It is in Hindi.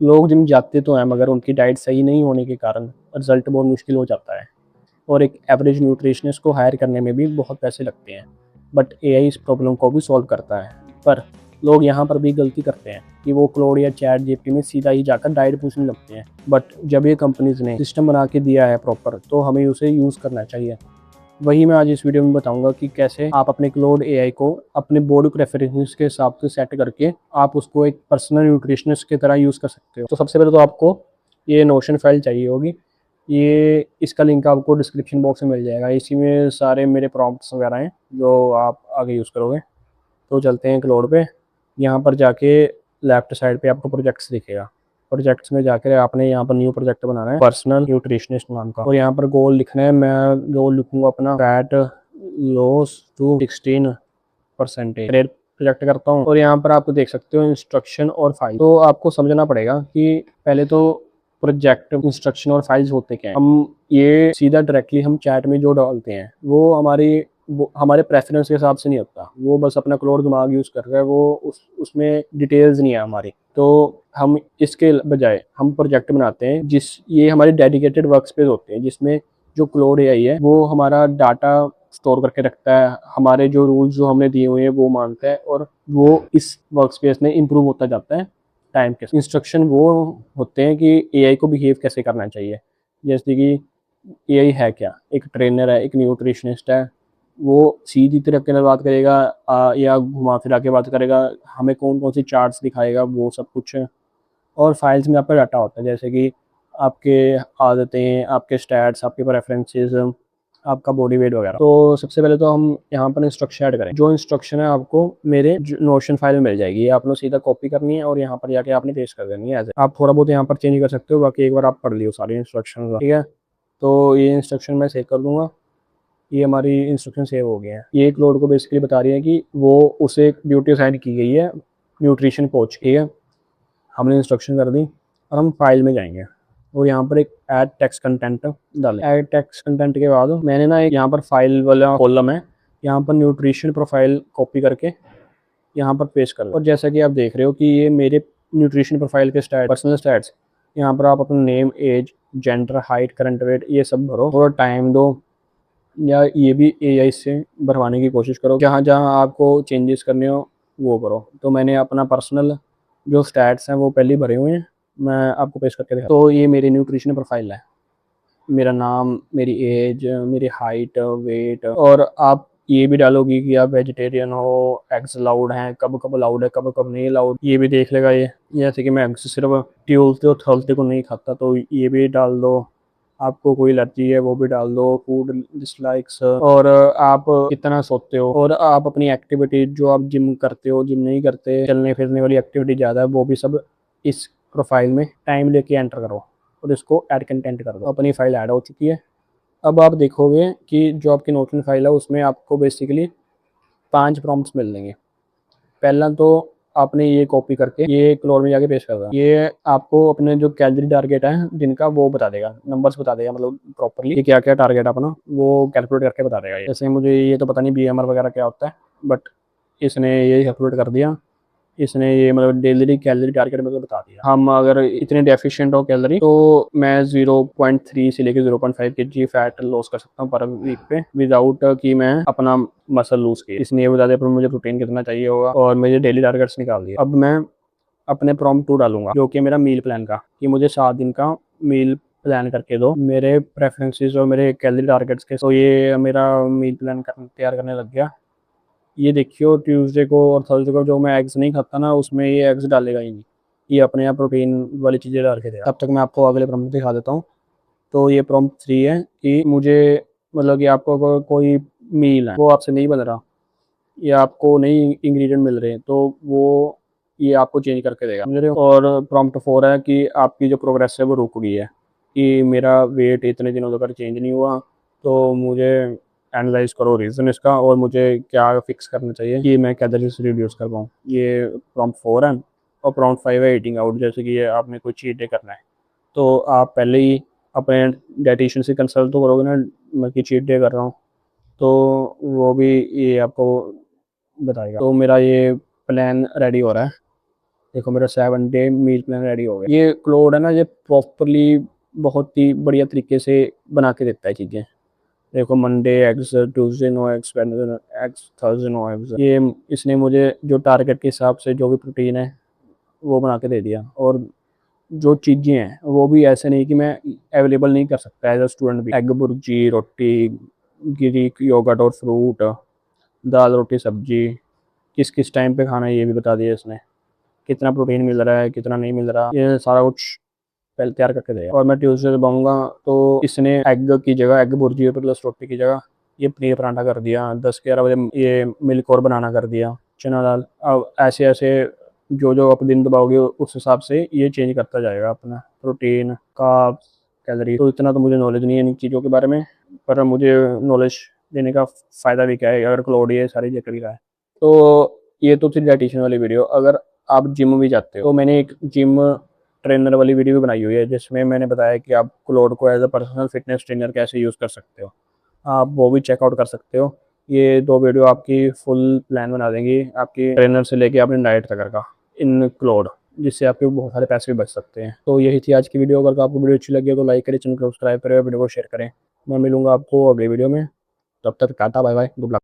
लोग जिम जाते तो हैं मगर उनकी डाइट सही नहीं होने के कारण रिजल्ट बहुत मुश्किल हो जाता है और एक एवरेज न्यूट्रिशनिस्ट को हायर करने में भी बहुत पैसे लगते हैं। बट एआई इस प्रॉब्लम को भी सॉल्व करता है। पर लोग यहाँ पर भी गलती करते हैं कि वो क्लोड या चैट जीपीटी में सीधा ही जाकर डाइट पूछने लगते हैं। बट जब ये कंपनीज ने सिस्टम बना के दिया है प्रॉपर, तो हमें उसे यूज़ करना चाहिए। वही मैं आज इस वीडियो में बताऊंगा कि कैसे आप अपने क्लोड एआई को अपने बॉडी प्रेफरेंस के हिसाब से सेट करके आप उसको एक पर्सनल न्यूट्रिशनिस्ट की तरह यूज़ कर सकते हो। तो सबसे पहले तो आपको ये नोशन फाइल चाहिए होगी। ये इसका लिंक आपको डिस्क्रिप्शन बॉक्स में मिल जाएगा। इसी में सारे मेरे प्रॉम्प्ट्स वगैरह हैं जो आप आगे यूज़ करोगे। तो चलते हैं क्लोड पे। यहाँ पर जाके लेफ्ट साइड पे आपको प्रोजेक्ट्स दिखेगा। प्रोजेक्ट्स में जाकर आपने यहाँ पर न्यू प्रोजेक्ट बनाना है पर्सनल न्यूट्रिशनिस्ट नाम का, और यहाँ पर गोल लिखना है। मैं गोल लिखूंगा अपना फैट लॉस टू 16% प्रोजेक्ट करता हूँ। और यहाँ पर आपको देख सकते हो इंस्ट्रक्शन और फाइल। तो आपको समझना पड़ेगा कि पहले तो प्रोजेक्ट इंस्ट्रक्शन और फाइल्स होते क्या हैं। हम ये सीधा डायरेक्टली हम चैट में जो डालते हैं वो हमारे प्रेफरेंस के हिसाब से नहीं होता। वो बस अपना क्लोड दिमाग यूज़ कर रहा है, वो उसमें डिटेल्स नहीं है हमारी। तो हम इसके बजाय हम प्रोजेक्ट बनाते हैं ये हमारे डेडिकेटेड वर्क स्पेस होते हैं, जिसमें जो क्लोड एआई है वो हमारा डाटा स्टोर करके रखता है, हमारे जो रूल्स जो हमने दिए हुए हैं वो मानता है, और वो इस वर्क स्पेस में इम्प्रूव होता जाता है टाइम के। इंस्ट्रक्शन वो होते हैं कि एआई को बिहेव कैसे करना चाहिए। जैसे कि एआई है क्या, एक ट्रेनर है, एक न्यूट्रिशनिस्ट है। वो सीधी तरीके से बात करेगा या घुमा फिरा के बात करेगा, हमें कौन कौन सी चार्ट्स दिखाएगा, वो सब कुछ। और फाइल्स में आपका डाटा होता है, जैसे कि आपके आदतें, आपके स्टैट्स, आपके प्रेफरेंसेस, आपका बॉडी वेट वगैरह। तो सबसे पहले तो हम यहाँ पर इंस्ट्रक्शन ऐड करें। जो इंस्ट्रक्शन है आपको मेरे नोशन फाइल में मिल जाएगी। ये आपने सीधा कॉपी करनी है और यहाँ पर जाके आपने पेस्ट कर देनी है। आप थोड़ा बहुत यहाँ पर चेंज कर सकते हो, बाकी एक बार आप पढ़ लियो सारी इंस्ट्रक्शन, ठीक है। तो ये इंस्ट्रक्शन मैं सेव कर दूंगा। ये हमारी इंस्ट्रक्शन सेव हो गया है। ये एक लोड को बेसिकली बता रही है कि वो उसे ड्यूटी असाइन की गई है न्यूट्रिशन कोच, ठीक है। हमने इंस्ट्रक्शन कर दी और हम फाइल में जाएंगे और यहाँ पर एक ऐड टेक्स्ट कंटेंट डालें। ऐड टेक्स्ट कंटेंट के बाद मैंने ना एक यहाँ पर फाइल वाला कॉलम है, यहाँ पर न्यूट्रिशन प्रोफाइल कॉपी करके यहाँ पर पेस्ट कर दो। और जैसा कि आप देख रहे हो कि ये मेरे न्यूट्रिशन प्रोफाइल के स्टैट, पर्सनल स्टैट्स। यहाँ पर आप अपना name, age, gender, height, current weight ये सब भरो, थोड़ा टाइम दो, या ये भी एआई से भरवाने की कोशिश करो। जहाँ जहाँ आपको चेंजेस करने हो वो करो। तो मैंने अपना पर्सनल जो स्टैट्स हैं वो पहले ही भरे हुए हैं, मैं आपको पेश करके दिखा। तो ये मेरी न्यूट्रिशन प्रोफाइल है, मेरा नाम, मेरी एज, मेरी हाइट, वेट। और आप ये भी डालोगी कि आप वेजिटेरियन हो, एग्स अलाउड हैं, कब कब अलाउड है, कब कब नहीं अलाउड, ये भी देख लेगा ये। जैसे कि मैं एग्स सिर्फ ट्यूसडे और थर्सडे को नहीं खाता, तो ये भी डाल दो। आपको कोई एलर्जी है वो भी डाल दो, फूड डिसलाइक्स, और आप कितना सोते हो, और आप अपनी एक्टिविटी जो आप जिम करते हो, जिम नहीं करते, चलने फिरने वाली एक्टिविटी ज़्यादा है, वो भी सब इस प्रोफाइल में टाइम लेके एंटर करो और इसको ऐड कंटेंट कर दो। अपनी फाइल ऐड हो चुकी है। अब आप देखोगे कि जो आपकी नोशन फाइल है उसमें आपको बेसिकली 5 प्रॉम्प्ट्स मिल जाएंगे। पहला तो आपने ये कॉपी करके ये क्लोड में जाके पेस्ट कर देना। ये आपको अपने जो कैलोरी टारगेट है जिनका वो बता देगा, नंबर्स बता देगा, मतलब प्रॉपरली कि क्या क्या टारगेट अपना वो कैलकुलेट करके बता देगा। जैसे मुझे ये तो पता नहीं बीएमआर वगैरह क्या होता है, बट इसने ये कैलकुलेट कर दिया। इसने ये मतलब डेली कैलोरी टारगेट मतलब बता दिया। हम अगर इतने डेफिशिएंट हो कैलोरी, तो मैं 0.3 से लेकर 0.5 kg फैट लॉस कर सकता हूँ पर वीक पे, विदाउट कि मैं अपना मसल लूज किए। इसने ये बता दिया पर मुझे प्रोटीन कितना चाहिए होगा और मुझे डेली टारगेट्स निकाल दिया। अब मैं अपने प्रॉम्प्ट 2 डालूंगा जो कि मेरा मील प्लान का, कि मुझे 7 दिन का मील प्लान करके दो मेरे प्रेफरेंसेस और मेरे कैलोरी टारगेट्स के। तो ये मेरा मील प्लान तैयार करने लग गया। ये देखियो ट्यूसडे को और थर्सडे को जो मैं एग्स नहीं खाता ना, उसमें ये एग्स डालेगा ही नहीं, ये अपने आप प्रोटीन वाली चीज़ें डाल के देगा। तब तक मैं आपको अगले प्रॉम्प्ट दिखा देता हूँ। तो ये प्रॉम्प्ट 3 है कि मुझे मतलब कि आपको अगर कोई मील है वो आपसे नहीं बन रहा या आपको नई इंग्रेडिएंट मिल रहे हैं, तो वो ये आपको चेंज करके देगा, समझ रहे हो। और प्रॉम्प्ट 4 है कि आपकी जो प्रोग्रेस है वो रुक गई है, कि मेरा वेट इतने दिनों तक चेंज नहीं हुआ, तो मुझे एनालाइज करो रीज़न इसका और मुझे क्या फिक्स करना चाहिए कि मैं कैलोरीज रिड्यूस कर पाऊँ। ये प्रॉम्प्ट 4 है। और प्रॉम्प्ट 5 है ईटिंग आउट। जैसे कि ये आपने कोई चीट डे करना है, तो आप पहले ही अपने डाइटिशियन से कंसल्ट तो करोगे ना, मैं कि चीट डे कर रहा हूँ, तो वो भी ये आपको बताएगा। तो मेरा ये प्लान रेडी हो रहा है। देखो मेरा 7 डे मील प्लान रेडी हो गया। ये क्लाउड है ना, ये प्रॉपरली बहुत ही बढ़िया तरीके से बना के देता है चीज़ें। देखो Monday eggs, Tuesday no eggs, Wednesday eggs, Thursday no eggs. ये इसने मुझे जो टारगेट के हिसाब से जो भी प्रोटीन है वो बना के दे दिया। और जो चीज़ें हैं वो भी ऐसे नहीं कि मैं अवेलेबल नहीं कर सकता एज अ स्टूडेंट भी। एग बुर्जी, रोटी, ग्रीक योगर्ट और फ्रूट, दाल रोटी सब्जी, किस किस टाइम पे खाना है ये भी बता दिया इसने। कितना प्रोटीन मिल रहा है, कितना नहीं मिल रहा, ये सारा कुछ पहले तैयार करके देगा। और मैं ट्यूसडे से पाऊँगा तो इसने एग की जगह, एग भुर्जी प्लस रोटी की जगह ये पनीर पराठा कर दिया। 10-11 बजे ये मिल्क और बनाना कर दिया, चना दाल। अब ऐसे ऐसे जो जो आप दिन दबाओगे उस हिसाब से ये चेंज करता जाएगा अपना प्रोटीन, कार्ब्स, कैलोरी। तो इतना तो मुझे नॉलेज नहीं है इन चीज़ों के बारे में, पर मुझे नॉलेज देने का फ़ायदा भी क्या है अगर क्लाउड ये सारी चीज़ें कर रहा है। तो ये तो थी डाइटिशियन वाली वीडियो। अगर आप जिम भी जाते हो तो मैंने एक जिम ट्रेनर वाली वीडियो भी बनाई हुई है जिसमें मैंने बताया कि आप क्लाउड को as a personal fitness trainer कैसे यूज़ कर सकते हो। आप वो भी चेकआउट कर सकते हो। ये 2 वीडियो आपकी फुल प्लान बना देंगी, आपकी ट्रेनर से लेके अपने डाइट तक का इन क्लाउड, जिससे आपके बहुत सारे पैसे भी बच सकते हैं। तो यही थी आज की वीडियो। अगर आपको वीडियो अच्छी लगी हो तो लाइक करें, चैनल को सब्सक्राइब करें और वीडियो को शेयर करें। मैं मिलूंगा आपको अगली वीडियो में। तब तक टाटा बाय बाय, गुड लक।